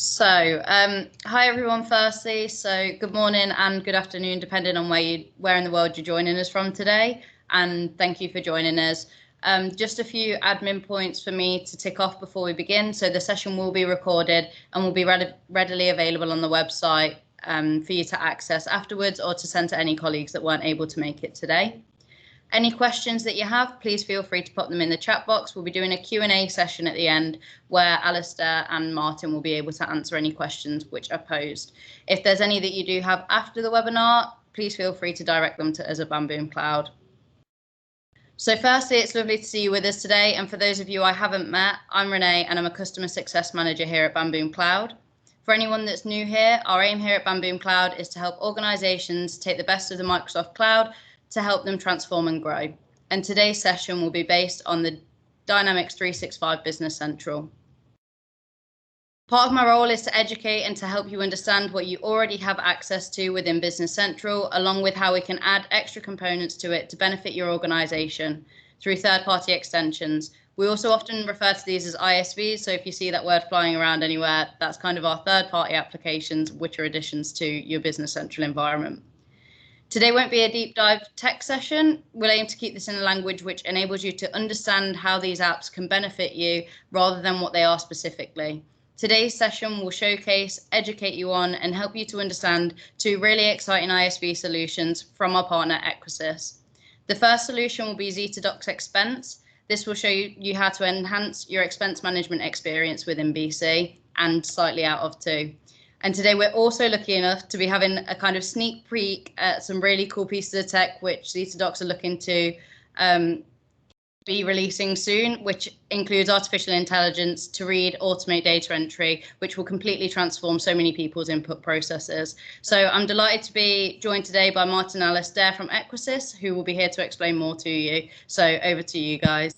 Hi everyone firstly. So good morning and good afternoon, depending on where in the world you're joining us from today. And thank you for joining us. Just a few admin points for me to tick off before we begin. So the session will be recorded and will be readily available on the website for you to access afterwards or to send to any colleagues that weren't able to make it today. Any questions that you have, please feel free to put them in the chat box. We'll be doing a Q&A session at the end where Alisdair and Martin will be able to answer any questions which are posed. If there's any that you do have after the webinar, please feel free to direct them to us at Bamboom Cloud. So firstly, it's lovely to see you with us today. And for those of you I haven't met, I'm Renee and I'm a Customer Success Manager here at Bamboom Cloud. For anyone that's new here, our aim here at Bamboom Cloud is to help organizations take the best of the Microsoft Cloud to help them transform and grow. And today's session will be based on the Dynamics 365 Business Central. Part of my role is to educate and to help you understand what you already have access to within Business Central, along with how we can add extra components to it to benefit your organization through third-party extensions. We also often refer to these as ISVs, so if you see that word flying around anywhere, that's kind of our third-party applications, which are additions to your Business Central environment. Today won't be a deep dive tech session. We'll aim to keep this in a language which enables you to understand how these apps can benefit you rather than what they are specifically. Today's session will showcase, educate you on, and help you to understand two really exciting ISV solutions from our partner Equisys. The first solution will be Zetadocs Expense. This will show you how to enhance your expense management experience within BC and slightly out of too. And today we're also lucky enough to be having a kind of sneak peek at some really cool pieces of tech which Zetadocs are looking to be releasing soon, which includes artificial intelligence to read, automate data entry, which will completely transform so many people's input processes. So I'm delighted to be joined today by Martin and Alisdair from Equisys, who will be here to explain more to you. So over to you guys.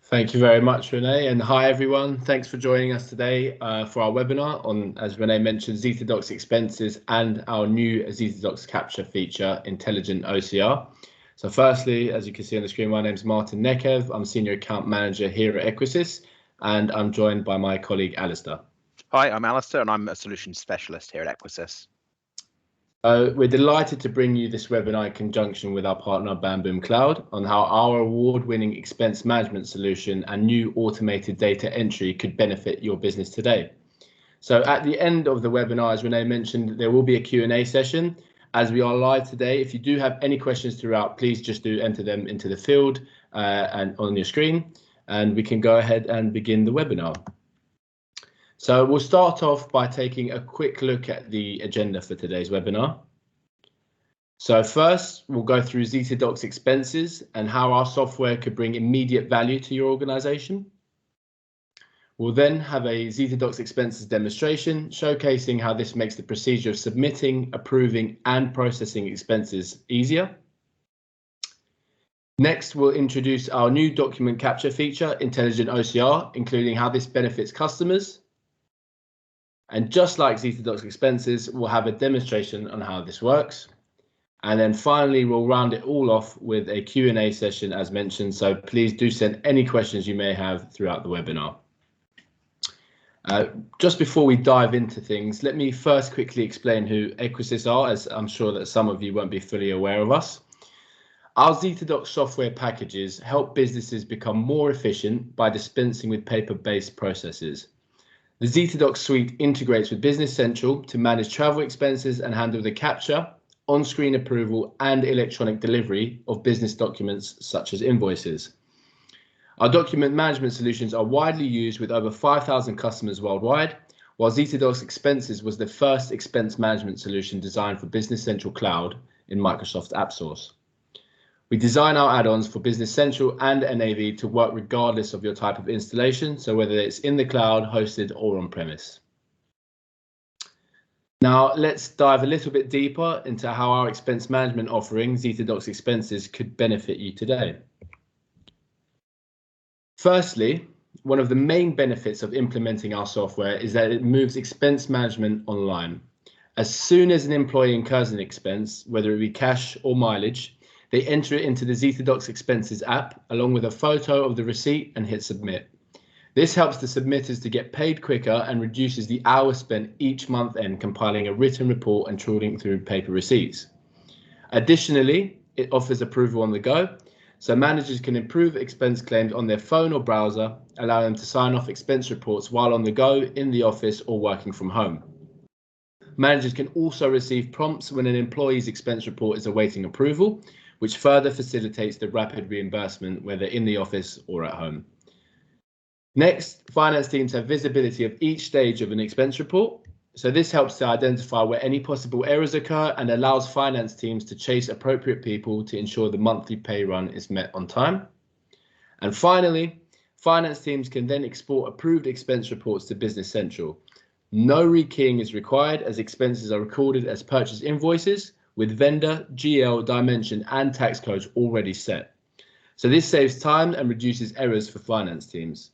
Thank you very much, Renee, and hi everyone. Thanks for joining us today for our webinar on, as Renee mentioned, Zetadocs Expenses and our new Zetadocs Capture feature, Intelligent OCR. So firstly, as you can see on the screen, my name is Martin Nekhaev. I'm Senior Account Manager here at Equisys, and I'm joined by my colleague Alisdair. Hi, I'm Alisdair, and I'm a Solutions Specialist here at Equisys. We're delighted to bring you this webinar in conjunction with our partner Bamboom Cloud on how our award-winning expense management solution and new automated data entry could benefit your business today. So at the end of the webinar, as Renee mentioned, there will be a Q&A session. As we are live today, if you do have any questions throughout, please just do enter them into the field and on your screen, and we can go ahead and begin the webinar. So we'll start off by taking a quick look at the agenda for today's webinar. So first, we'll go through Zetadocs Expenses and how our software could bring immediate value to your organization. We'll then have a Zetadocs Expenses demonstration showcasing how this makes the procedure of submitting, approving and processing expenses easier. Next, we'll introduce our new document capture feature, Intelligent OCR, including how this benefits customers. And just like Zetadocs Expenses, we'll have a demonstration on how this works. And then finally, we'll round it all off with a Q&A session as mentioned. So please do send any questions you may have throughout the webinar. Just before we dive into things, let me first quickly explain who Equisys are, as I'm sure that some of you won't be fully aware of us. Our Zetadocs software packages help businesses become more efficient by dispensing with paper-based processes. The Zetadocs suite integrates with Business Central to manage travel expenses and handle the capture, on-screen approval and electronic delivery of business documents such as invoices. Our document management solutions are widely used with over 5,000 customers worldwide, while Zetadocs Expenses was the first expense management solution designed for Business Central Cloud in Microsoft AppSource. We design our add-ons for Business Central and NAV to work regardless of your type of installation, so whether it's in the cloud, hosted or on-premise. Now let's dive a little bit deeper into how our expense management offering, Zetadocs Expenses, could benefit you today. Firstly, one of the main benefits of implementing our software is that it moves expense management online. As soon as an employee incurs an expense, whether it be cash or mileage, they enter it into the Zetadocs Expenses app along with a photo of the receipt and hit submit. This helps the submitters to get paid quicker and reduces the hours spent each month end compiling a written report and trawling through paper receipts. Additionally, it offers approval on the go, so managers can approve expense claims on their phone or browser, allowing them to sign off expense reports while on the go, in the office, or working from home. Managers can also receive prompts when an employee's expense report is awaiting approval, which further facilitates the rapid reimbursement, whether in the office or at home. Next, finance teams have visibility of each stage of an expense report. So this helps to identify where any possible errors occur and allows finance teams to chase appropriate people to ensure the monthly pay run is met on time. And finally, finance teams can then export approved expense reports to Business Central. No rekeying is required as expenses are recorded as purchase invoices with vendor, GL, dimension and tax codes already set. So this saves time and reduces errors for finance teams.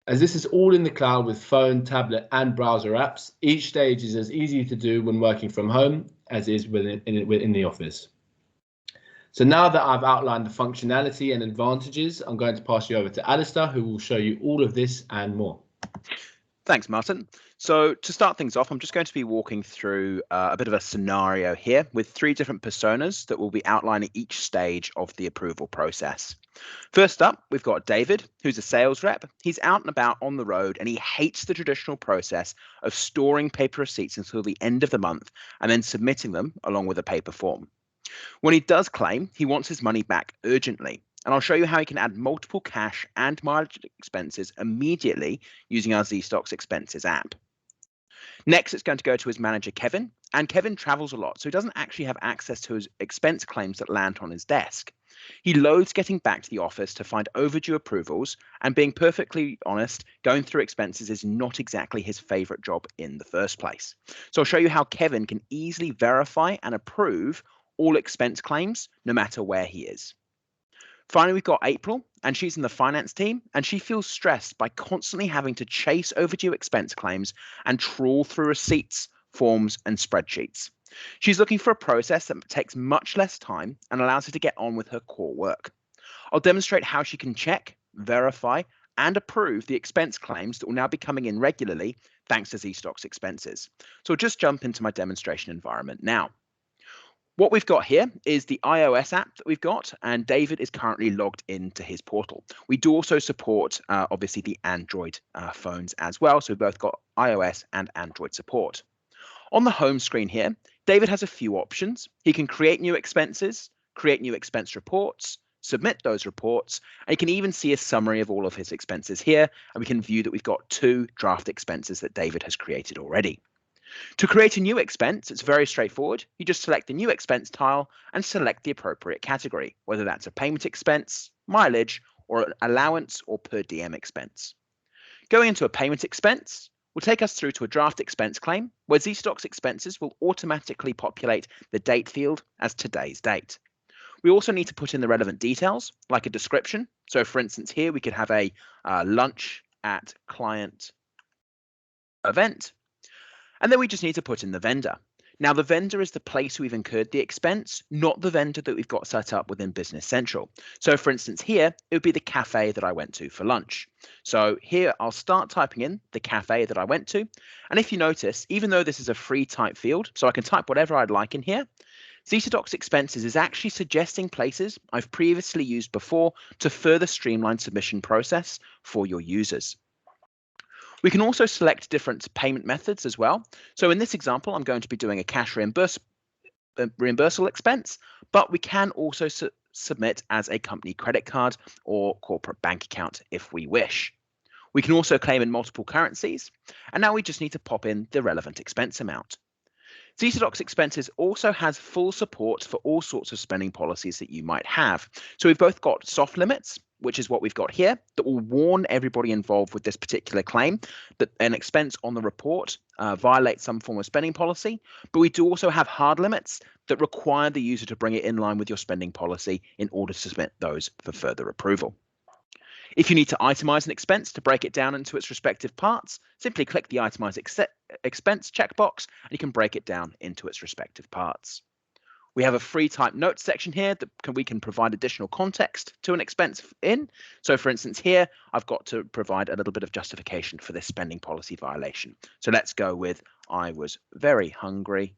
As this is all in the cloud with phone, tablet and browser apps, each stage is as easy to do when working from home as is within the office. So now that I've outlined the functionality and advantages, I'm going to pass you over to Alisdair, who will show you all of this and more. Thanks, Martin. So to start things off, I'm just going to be walking through a bit of a scenario here with 3 different personas that will be outlining each stage of the approval process. First up, we've got David, who's a sales rep. He's out and about on the road and he hates the traditional process of storing paper receipts until the end of the month and then submitting them along with a paper form. When he does claim, he wants his money back urgently. And I'll show you how he can add multiple cash and mileage expenses immediately using our ZetaDocs Expenses app. Next, it's going to go to his manager, Kevin. And Kevin travels a lot, so he doesn't actually have access to his expense claims that land on his desk. He loathes getting back to the office to find overdue approvals, and being perfectly honest, going through expenses is not exactly his favorite job in the first place. So I'll show you how Kevin can easily verify and approve all expense claims, no matter where he is. Finally, we've got April, and she's in the finance team, and she feels stressed by constantly having to chase overdue expense claims and trawl through receipts, forms, and spreadsheets. She's looking for a process that takes much less time and allows her to get on with her core work. I'll demonstrate how she can check, verify, and approve the expense claims that will now be coming in regularly thanks to ZetaDocs Expenses. So I'll just jump into my demonstration environment now. What we've got here is the iOS app that we've got, and David is currently logged into his portal. We do also support, obviously, the Android phones as well. So we've both got iOS and Android support. On the home screen here, David has a few options. He can create new expenses, create new expense reports, submit those reports, and you can even see a summary of all of his expenses here. And we can view that we've got 2 draft expenses that David has created already. To create a new expense, it's very straightforward. You just select the new expense tile and select the appropriate category, whether that's a payment expense, mileage, or an allowance or per diem expense. Going into a payment expense will take us through to a draft expense claim, where ZetaDocs Expenses will automatically populate the date field as today's date. We also need to put in the relevant details, like a description. So for instance, here we could have a lunch at client event. And then we just need to put in the vendor. Now, the vendor is the place we've incurred the expense, not the vendor that we've got set up within Business Central. So for instance, here, it would be the cafe that I went to for lunch. So here, I'll start typing in the cafe that I went to. And if you notice, even though this is a free type field, so I can type whatever I'd like in here, ZetaDocs Expenses is actually suggesting places I've previously used before to further streamline submission process for your users. We can also select different payment methods as well. So in this example, I'm going to be doing a cash reimbursable expense, but we can also submit as a company credit card or corporate bank account if we wish. We can also claim in multiple currencies, and now we just need to pop in the relevant expense amount. ZetaDocs Expenses also has full support for all sorts of spending policies that you might have. So we've both got soft limits, which is what we've got here, that will warn everybody involved with this particular claim that an expense on the report violates some form of spending policy. But we do also have hard limits that require the user to bring it in line with your spending policy in order to submit those for further approval. If you need to itemize an expense to break it down into its respective parts, simply click the Itemize Expense checkbox and you can break it down into its respective parts. We have a free type notes section here that we can provide additional context to an expense in. So for instance, here I've got to provide a little bit of justification for this spending policy violation. So let's go with I was very hungry,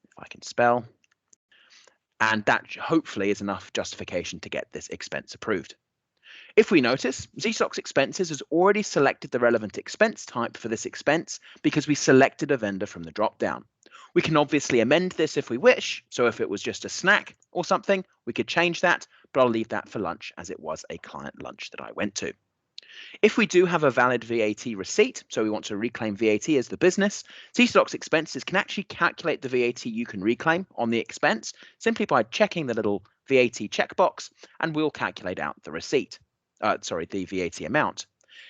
if I can spell. And that hopefully is enough justification to get this expense approved. If we notice, Zetadocs Expenses has already selected the relevant expense type for this expense because we selected a vendor from the drop-down. We can obviously amend this if we wish. So if it was just a snack or something, we could change that, but I'll leave that for lunch as it was a client lunch that I went to. If we do have a valid VAT receipt, so we want to reclaim VAT as the business, Zetadocs Expenses can actually calculate the VAT you can reclaim on the expense simply by checking the little VAT checkbox, and we'll calculate out the receipt. The VAT amount.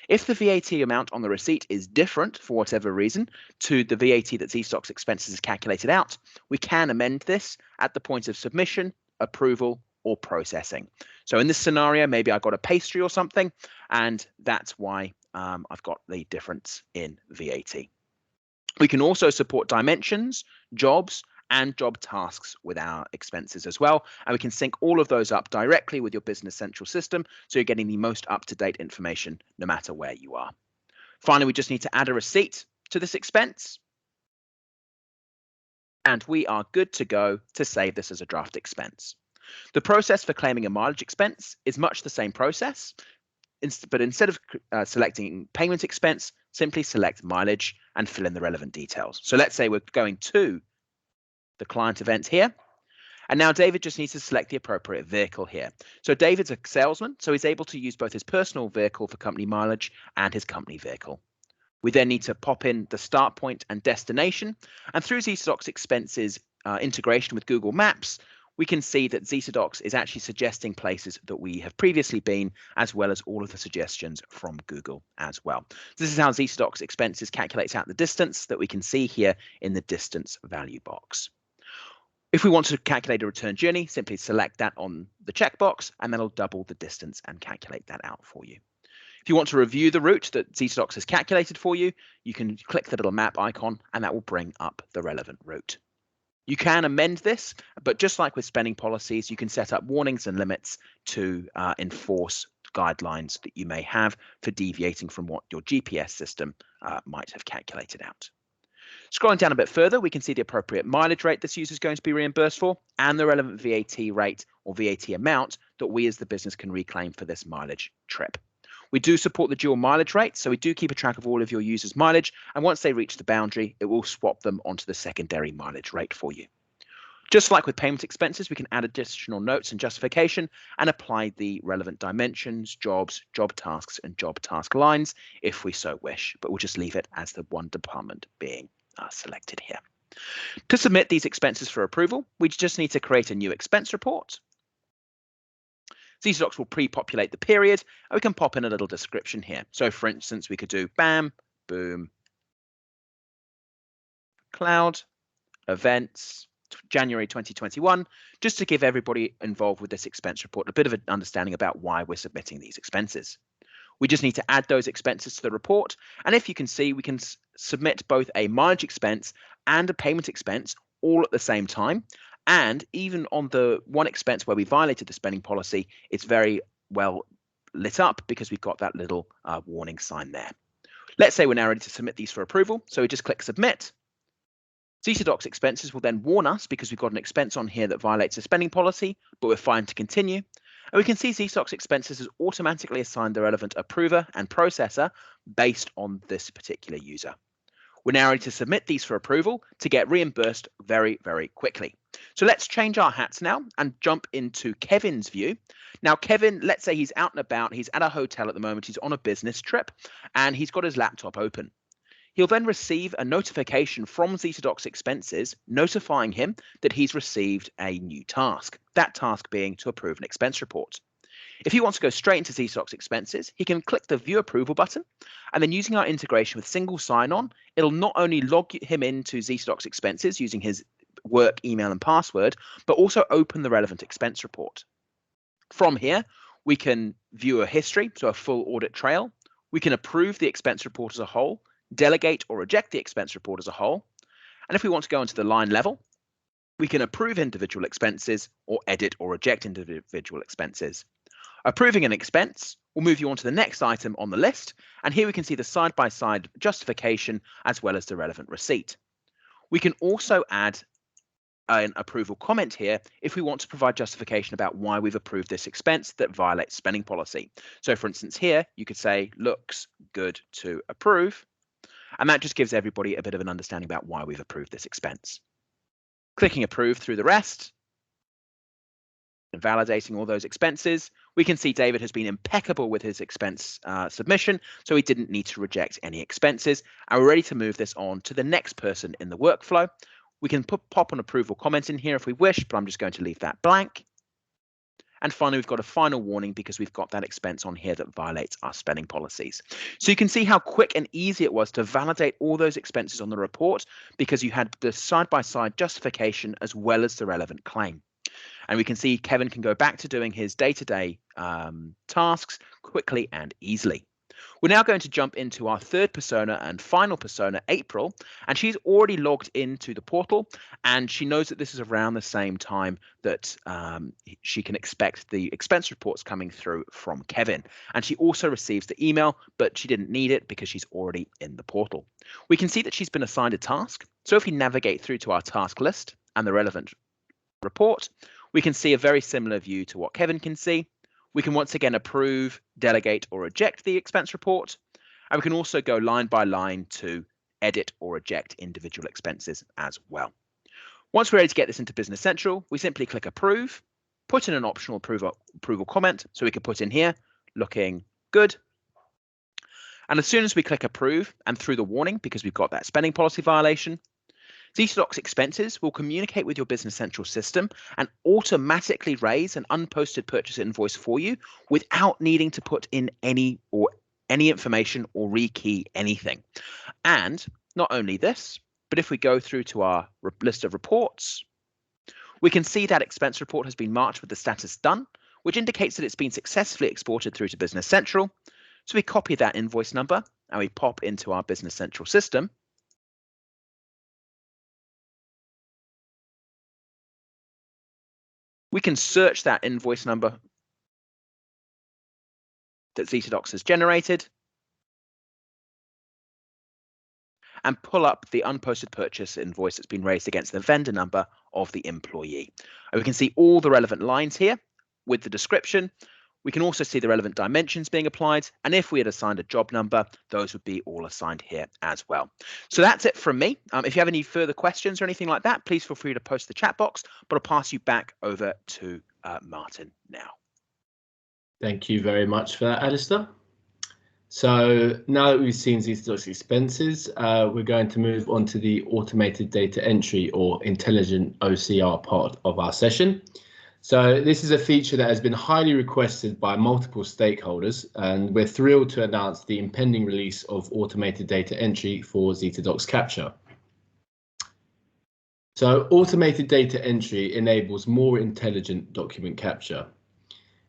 If the VAT amount on the receipt is different for whatever reason to the VAT that Zetadocs Expenses is calculated out, we can amend this at the point of submission, approval, or processing. So in this scenario, maybe I got a pastry or something, and that's why I've got the difference in VAT. We can also support dimensions, jobs, and job tasks with our expenses as well. And we can sync all of those up directly with your Business Central system, so you're getting the most up-to-date information no matter where you are. Finally, we just need to add a receipt to this expense. And we are good to go to save this as a draft expense. The process for claiming a mileage expense is much the same process, but instead of selecting payment expense, simply select mileage and fill in the relevant details. So let's say we're going to the client event here. And now David just needs to select the appropriate vehicle here. So David's a salesman, so he's able to use both his personal vehicle for company mileage and his company vehicle. We then need to pop in the start point and destination. And through Zetadocs Expenses integration with Google Maps, we can see that Zetadocs is actually suggesting places that we have previously been, as well as all of the suggestions from Google as well. This is how Zetadocs Expenses calculates out the distance that we can see here in the distance value box. If we want to calculate a return journey, simply select that on the checkbox, and that'll double the distance and calculate that out for you. If you want to review the route that Zetadocs has calculated for you, you can click the little map icon, and that will bring up the relevant route. You can amend this, but just like with spending policies, you can set up warnings and limits to enforce guidelines that you may have for deviating from what your GPS system might have calculated out. Scrolling down a bit further, we can see the appropriate mileage rate this user is going to be reimbursed for and the relevant VAT rate or VAT amount that we as the business can reclaim for this mileage trip. We do support the dual mileage rate, so we do keep a track of all of your users' mileage, and once they reach the boundary, it will swap them onto the secondary mileage rate for you. Just like with payment expenses, we can add additional notes and justification and apply the relevant dimensions, jobs, job tasks, and job task lines if we so wish, but we'll just leave it as the one department being selected here. To submit these expenses for approval, we just need to create a new expense report. Zetadocs will pre-populate the period, and we can pop in a little description here. So for instance, we could do BAM, boom, cloud, events, January 2021, just to give everybody involved with this expense report a bit of an understanding about why we're submitting these expenses. We just need to add those expenses to the report. And if you can see, we can submit both a mileage expense and a payment expense all at the same time. And even on the one expense where we violated the spending policy, it's very well lit up because we've got that little warning sign there. Let's say we're now ready to submit these for approval. So we just click submit. Zetadocs Expenses will then warn us because we've got an expense on here that violates the spending policy, but we're fine to continue. And we can see Zetadocs Expenses has automatically assigned the relevant approver and processor based on this particular user. We're now ready to submit these for approval to get reimbursed very, very quickly. So let's change our hats now and jump into Kevin's view. Now, Kevin, let's say he's out and about. He's at a hotel at the moment. He's on a business trip and he's got his laptop open. He'll then receive a notification from Zetadocs Expenses notifying him that he's received a new task, that task being to approve an expense report. If he wants to go straight into Zetadocs Expenses, he can click the View Approval button, and then using our integration with single sign-on, it'll not only log him into Zetadocs Expenses using his work email and password, but also open the relevant expense report. From here, we can view a history, so a full audit trail. We can approve the expense report as a whole, delegate or reject the expense report as a whole. And if we want to go into the line level, We can approve individual expenses or edit or reject individual expenses. Approving an expense will move you on to the next item on the list, and here we can see the side-by-side justification as well as the relevant receipt. We can also add an approval comment here if we want to provide justification about why we've approved this expense that violates spending policy. So for instance, here you could say looks good to approve, and that just gives everybody a bit of an understanding about why we've approved this expense. Clicking approve through the rest and validating all those expenses, we can see David has been impeccable with his expense submission, so he didn't need to reject any expenses, and we're ready to move this on to the next person in the workflow. We can pop an approval comment in here if we wish, but I'm just going to leave that blank. And finally, we've got a final warning because we've got that expense on here that violates our spending policies. So you can see how quick and easy it was to validate all those expenses on the report because you had the side-by-side justification as well as the relevant claim. And we can see Kevin can go back to doing his day-to-day tasks quickly and easily. We're now going to jump into our third persona and final persona, April, and she's already logged into the portal and she knows that this is around the same time that she can expect the expense reports coming through from Kevin. And she also receives the email, but she didn't need it because she's already in the portal. We can see that she's been assigned a task. So if we navigate through to our task list and the relevant report, we can see a very similar view to what Kevin can see. We can once again approve, delegate, or reject the expense report. And we can also go line by line to edit or reject individual expenses as well. Once we're ready to get this into Business Central, we simply click approve, put in an optional approval comment. So we can put in here, looking good. And as soon as we click approve and through the warning, because we've got that spending policy violation, ZetaDocs Expenses will communicate with your Business Central system and automatically raise an unposted purchase invoice for you without needing to put in any information or rekey anything. And not only this, but if we go through to our list of reports, we can see that expense report has been marked with the status done, which indicates that it's been successfully exported through to Business Central. So we copy that invoice number and we pop into our Business Central system. We can search that invoice number that ZetaDocs has generated and pull up the unposted purchase invoice that's been raised against the vendor number of the employee. And we can see all the relevant lines here with the description. We can also see the relevant dimensions being applied. And if we had assigned a job number, those would be all assigned here as well. So that's it from me. If you have any further questions or anything like that, please feel free to post the chat box, but I'll pass you back over to Martin now. Thank you very much for that, Alisdair. So now that we've seen ZetaDocs expenses, we're going to move on to the automated data entry or intelligent OCR part of our session. So this is a feature that has been highly requested by multiple stakeholders, and we're thrilled to announce the impending release of automated data entry for ZetaDocs Capture. So automated data entry enables more intelligent document capture.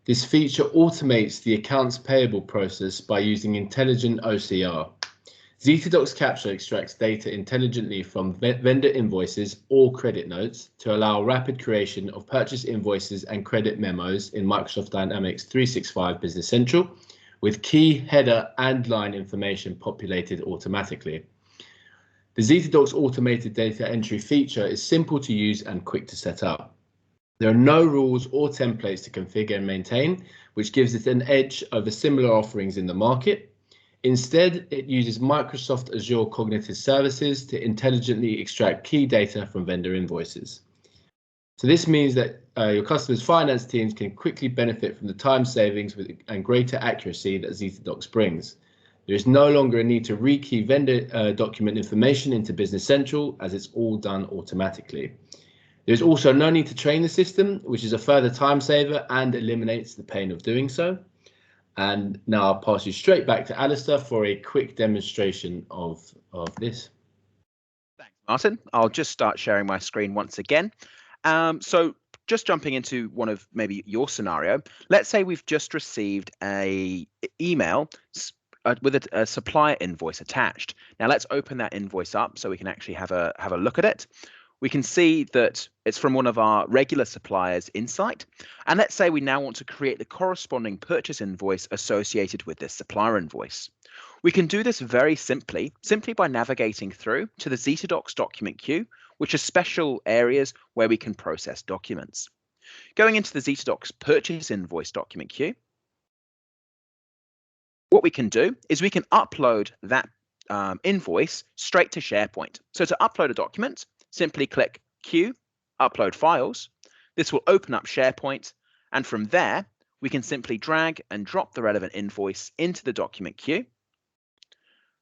This feature automates the accounts payable process by using intelligent OCR. ZetaDocs Capture extracts data intelligently from vendor invoices or credit notes to allow rapid creation of purchase invoices and credit memos in Microsoft Dynamics 365 Business Central, with key header and line information populated automatically. The ZetaDocs automated data entry feature is simple to use and quick to set up. There are no rules or templates to configure and maintain, which gives it an edge over similar offerings in the market. Instead, it uses Microsoft Azure Cognitive Services to intelligently extract key data from vendor invoices. So this means that your customers' finance teams can quickly benefit from the time savings and greater accuracy that ZetaDocs brings. There is no longer a need to rekey vendor document information into Business Central, as it's all done automatically. There's also no need to train the system, which is a further time saver and eliminates the pain of doing so. And now I'll pass you straight back to Alisdair for a quick demonstration of this. Thanks, Martin. I'll just start sharing my screen once again. So just jumping into one of maybe your scenario, let's say we've just received an email with a supplier invoice attached. Now let's open that invoice up so we can actually have a look at it. we can see that it's from one of our regular suppliers, Insight. And let's say we now want to create the corresponding purchase invoice associated with this supplier invoice. We can do this very simply by navigating through to the ZetaDocs document queue, which are special areas where we can process documents. Going into the ZetaDocs purchase invoice document queue, what we can do is we can upload that invoice straight to SharePoint. So to upload a document, simply click Queue, Upload Files. This will open up SharePoint, and from there, we can simply drag and drop the relevant invoice into the document queue.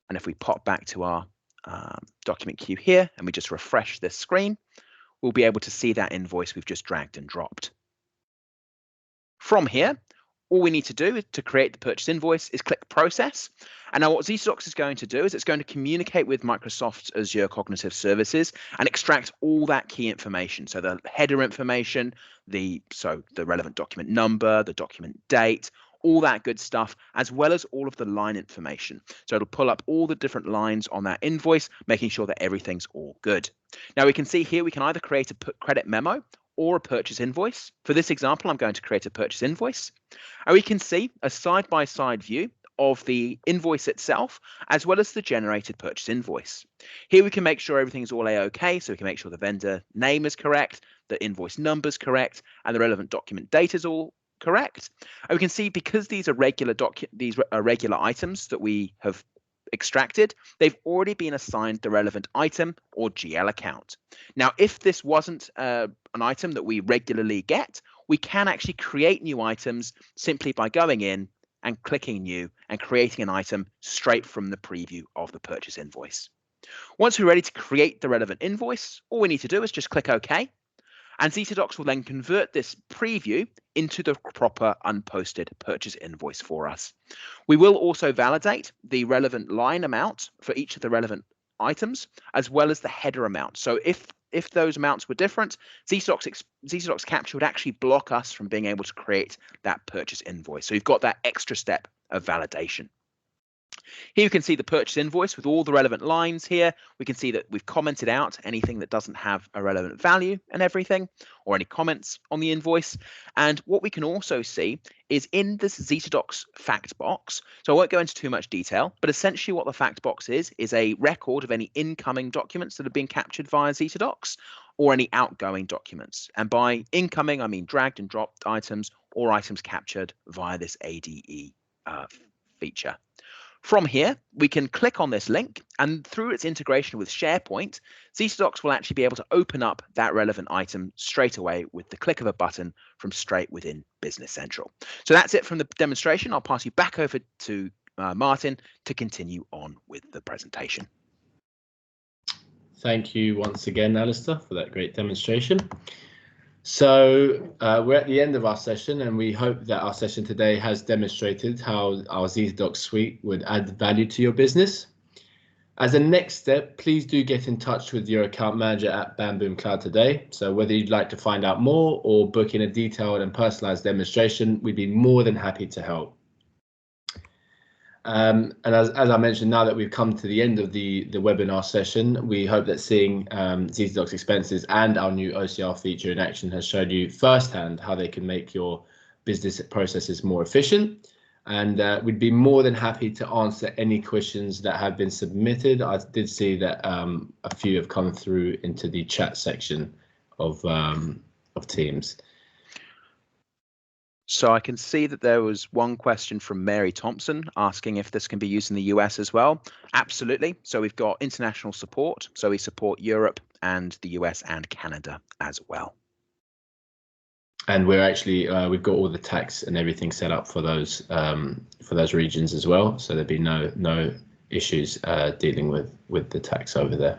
And if we pop back to our document queue here and we just refresh this screen, we'll be able to see that invoice we've just dragged and dropped. From here, all we need to do to create the purchase invoice is click Process. And now what ZetaDocs is going to do is it's going to communicate with Microsoft Azure Cognitive Services and extract all that key information. So the header information, the relevant document number, the document date, all that good stuff, as well as all of the line information. So it'll pull up all the different lines on that invoice, making sure that everything's all good. Now we can see here we can either create a credit memo or a purchase invoice. For this example, I'm going to create a purchase invoice. And we can see a side-by-side view of the invoice itself, as well as the generated purchase invoice. Here we can make sure everything's all a-okay, so we can make sure the vendor name is correct, the invoice number is correct, and the relevant document date is all correct. And we can see because these are regular items that we have extracted, they've already been assigned the relevant item or GL account. Now, if this wasn't an item that we regularly get, we can actually create new items simply by going in and clicking New and creating an item straight from the preview of the purchase invoice. Once we're ready to create the relevant invoice, all we need to do is just click OK. And ZetaDocs will then convert this preview into the proper unposted purchase invoice for us. We will also validate the relevant line amount for each of the relevant items, as well as the header amount. So if those amounts were different, ZetaDocs Capture would actually block us from being able to create that purchase invoice. So you've got that extra step of validation. Here you can see the purchase invoice with all the relevant lines here. We can see that we've commented out anything that doesn't have a relevant value and everything, or any comments on the invoice. And what we can also see is in this ZetaDocs fact box. So I won't go into too much detail, but essentially what the fact box is a record of any incoming documents that have been captured via ZetaDocs or any outgoing documents. And by incoming, I mean dragged and dropped items or items captured via this ADE feature. From here, we can click on this link, and through its integration with SharePoint, ZetaDocs will actually be able to open up that relevant item straight away with the click of a button from straight within Business Central. So that's it from the demonstration. I'll pass you back over to Martin to continue on with the presentation. Thank you once again, Alisdair, for that great demonstration. So we're at the end of our session, and we hope that our session today has demonstrated how our ZetaDocs suite would add value to your business. As a next step, please do get in touch with your account manager at Bamboom Cloud today. So whether you'd like to find out more or book in a detailed and personalized demonstration, we'd be more than happy to help. And as I mentioned, now that we've come to the end of the webinar session, we hope that seeing ZetaDocs Expenses and our new OCR feature in action has showed you firsthand how they can make your business processes more efficient. And we'd be more than happy to answer any questions that have been submitted. I did see that a few have come through into the chat section of Teams. So I can see that there was one question from Mary Thompson asking if this can be used in the US as well. Absolutely. So we've got international support. So we support Europe and the US and Canada as well. And we're actually we've got all the tax and everything set up for those regions as well. So there'd be no issues dealing with the tax over there.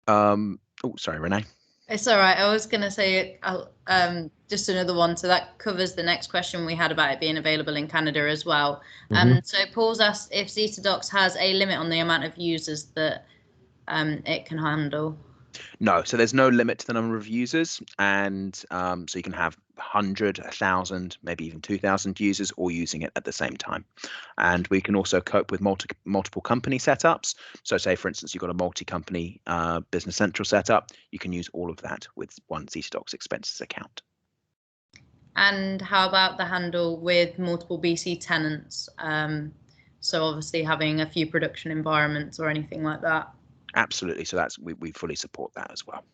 Oh, sorry, Renee. It's all right. I was going to say just another one. So that covers the next question we had about it being available in Canada as well. So Paul's asked if ZetaDocs has a limit on the amount of users that it can handle. No, so there's no limit to the number of users, and so you can have 100, 1,000, maybe even 2,000 users all using it at the same time. And we can also cope with multiple company setups. So say, for instance, you've got a multi-company Business Central setup, you can use all of that with one Zetadocs Expenses account. And how about the handle with multiple BC tenants? So obviously having a few production environments or anything like that. Absolutely. So that's we fully support that as well.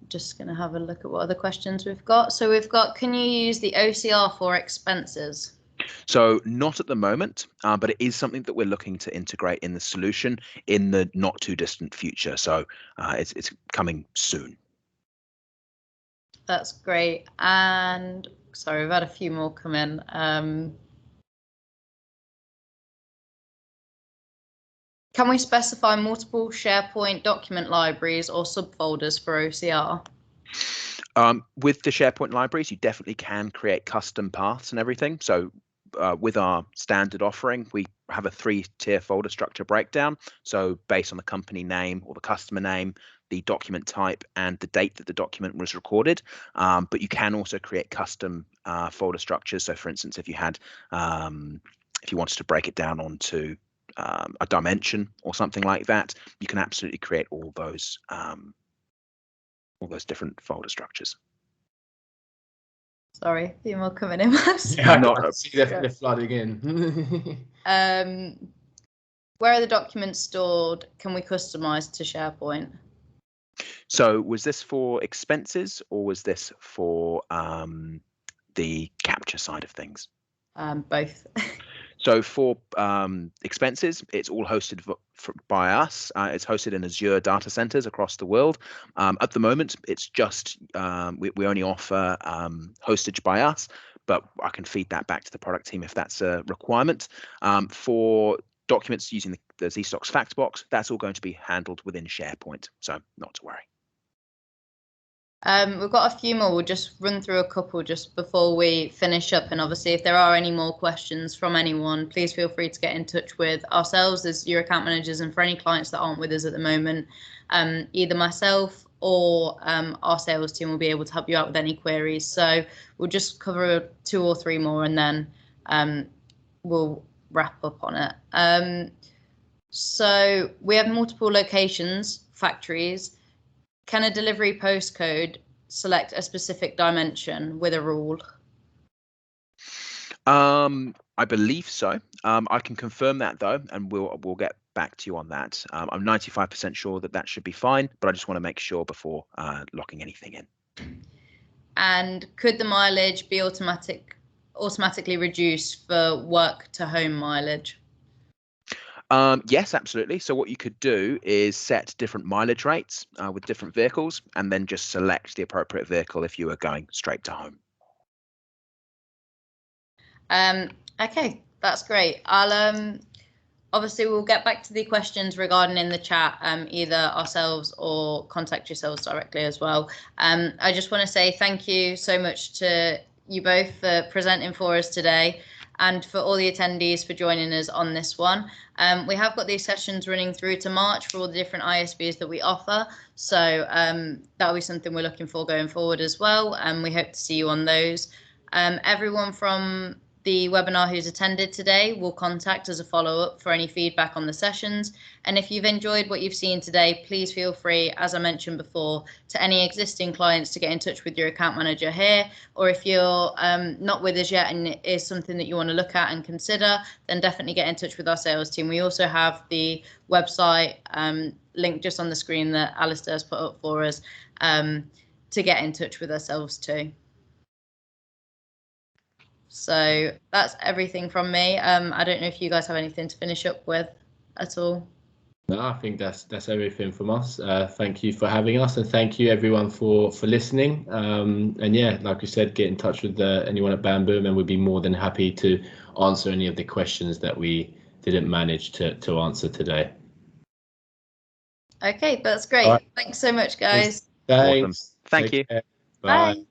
Just going to have a look at what other questions we've got. So we've got, can you use the OCR for expenses? So not at the moment, but it is something that we're looking to integrate in the solution in the not too distant future. So it's coming soon. That's great. And sorry, we've had a few more come in. Can we specify multiple SharePoint document libraries or subfolders for OCR? With the SharePoint libraries, you definitely can create custom paths and everything. So with our standard offering, we have a 3-tier folder structure breakdown. So based on the company name or the customer name, the document type, and the date that the document was recorded. But you can also create custom folder structures. So for instance, if you had, if you wanted to break it down onto a dimension or something like that, you can absolutely create all those different folder structures. Sorry, a few more coming in. Yeah, I see they're flooding in. Where are the documents stored? Can we customize to SharePoint? So was this for expenses or was this for the capture side of things? Both. So for expenses, it's all hosted by us. It's hosted in Azure data centers across the world. At the moment, it's just we only offer hostage by us, but I can feed that back to the product team if that's a requirement. For documents using the Zetadocs fact box, that's all going to be handled within SharePoint, so not to worry. We've got a few more. We'll just run through a couple just before we finish up. And obviously, if there are any more questions from anyone, please feel free to get in touch with ourselves as your account managers. And for any clients that aren't with us at the moment, either myself or our sales team will be able to help you out with any queries. So we'll just cover 2 or 3 more and then we'll wrap up on it. So we have multiple locations, factories. Can a delivery postcode select a specific dimension with a rule? I believe so. I can confirm that though, and we'll get back to you on that. I'm 95% sure that should be fine, but I just want to make sure before locking anything in. And could the mileage be automatically reduced for work to home mileage? Yes, absolutely. So what you could do is set different mileage rates with different vehicles and then just select the appropriate vehicle if you are going straight to home. Okay, that's great. I'll obviously we'll get back to the questions regarding in the chat, either ourselves or contact yourselves directly as well. I just want to say thank you so much to you both for presenting for us today, and for all the attendees for joining us on this one. We have got these sessions running through to March for all the different ISVs that we offer. So that'll be something we're looking for going forward as well. And we hope to see you on those. Everyone from the webinar who's attended today will contact as a follow-up for any feedback on the sessions. And if you've enjoyed what you've seen today, please feel free, as I mentioned before, to any existing clients to get in touch with your account manager here. Or if you're not with us yet and it is something that you want to look at and consider, then definitely get in touch with our sales team. We also have the website link just on the screen that Alisdair has put up for us to get in touch with ourselves too. So that's everything from me. I don't know if you guys have anything to finish up with at all. No, I think that's everything from us. Thank you for having us, and thank you everyone for listening. And yeah, like we said, get in touch with anyone at Bamboom, and we'd be more than happy to answer any of the questions that we didn't manage to answer today. Okay, that's great. Right. Thanks so much, guys. Thanks. Awesome. Thank you. Bye. Bye.